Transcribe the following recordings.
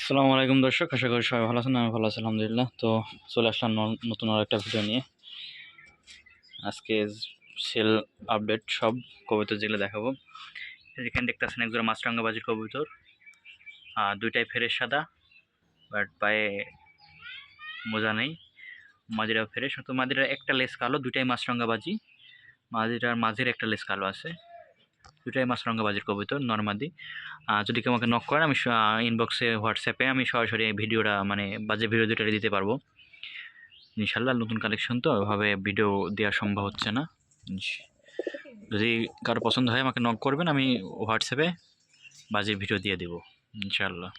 আসসালামু আলাইকুম দর্শক, আশা করি সবাই ভালো আছেন। আমি ভালো আছি আলহামদুলিল্লাহ। তো চলে আসলাম নতুন আর একটা ভিডিও নিয়ে। আজকে সেল আপডেট সব কবুতর যেগুলো দেখাবো। এখানে দেখতেছেন একজোড়া মাছরাঙা বাজির কবুতর, দুইটাই ফ্রেশ সাদা, বাট পায়ে মোজা নেই। মাদিরা ফ্রেশ, তো মাদিরা একটা লেস কালো, দুইটাই মাছরাঙা বাজি। মাদিরার মাঝের একটা লেস কালো আছে, দুটাই মাছরাঙা বাজির কবুতর নরমাদি। যদি কেউ আমাকে নক করেন, আমি ইনবক্সে হোয়াটসঅ্যাপে আমি সরাসরি ভিডিওটা মানে বাজে ভিডিও দুটো দিতে পারবো ইনশাল্লাহ। নতুন কালেকশন তো ওইভাবে ভিডিও দেওয়া সম্ভব হচ্ছে না। যদি কারো পছন্দ হয় আমাকে নক করবেন, আমি হোয়াটসঅ্যাপে বাজে ভিডিও দিয়ে দেবো ইনশাল্লাহ।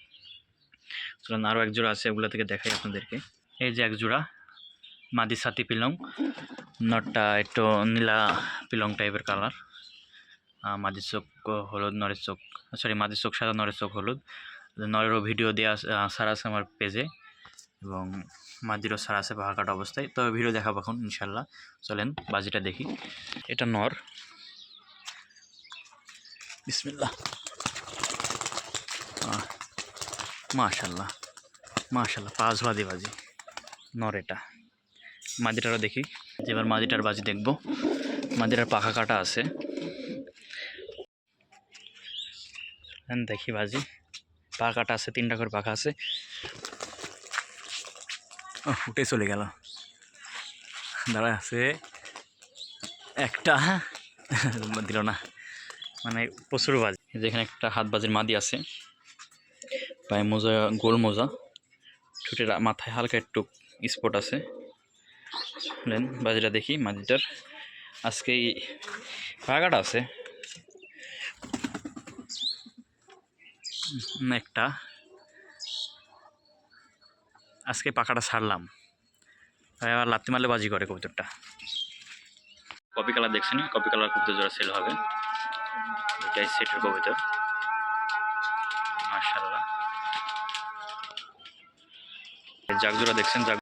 চলুন আরও এক জোড়া আছে, ওগুলো থেকে দেখাই আপনাদেরকে। এই যে এক জোড়া মাদি সাতি পিলং, নটটা একটু নীলা পিলং টাইপের কালার। মাদির চোখ হলুদ, নরের চোখ মাদির চোখ সাদা, নরের চোখ হলুদ। নরেরও ভিডিও দেওয়া সারা আছে আমার পেজে, এবং মাদিরও সারা আছে পাখা কাটা অবস্থায়। তো ভিডিও দেখাবো এখন ইনশাল্লাহ। চলেন বাজিটা দেখি। এটা নর, বিসমিল্লাহ। মাশাল্লাহ মাশাল্লাহ, পাঁচ বাদি বাজি নর। এটা মাদিটারও দেখি, এবার মাদিটার বাজি দেখবো। মাদিটার পাখা কাটা আছে, দেখি বাজি। পাখা কাটা আছে, তিনটা করে পাখা আছে। উঠে চলে গেল, দাঁড়া আছে একটা, দিল না, মানে প্রচুর বাজি। যেখানে একটা হাত বাজির মাদি আছে, পায়ে মোজা, গোল মোজা, ঠোঁটের মাথায় হালকা একটু স্পট আছে। বাজিটা দেখি মাদিটার। আজকেই পাখাটা আছে একটা, আজকে পাখাটা ছাড়লাম, আবার লাত্তি মারলে বাজি করে কবুতরটা। কপি কালার দেখছেন, কপি কালার কবুতর জোড়া সেল হবে। এটাই সেটের কবুতর, মাশাআল্লাহ। জাগ জোড়া দেখছেন, জাগ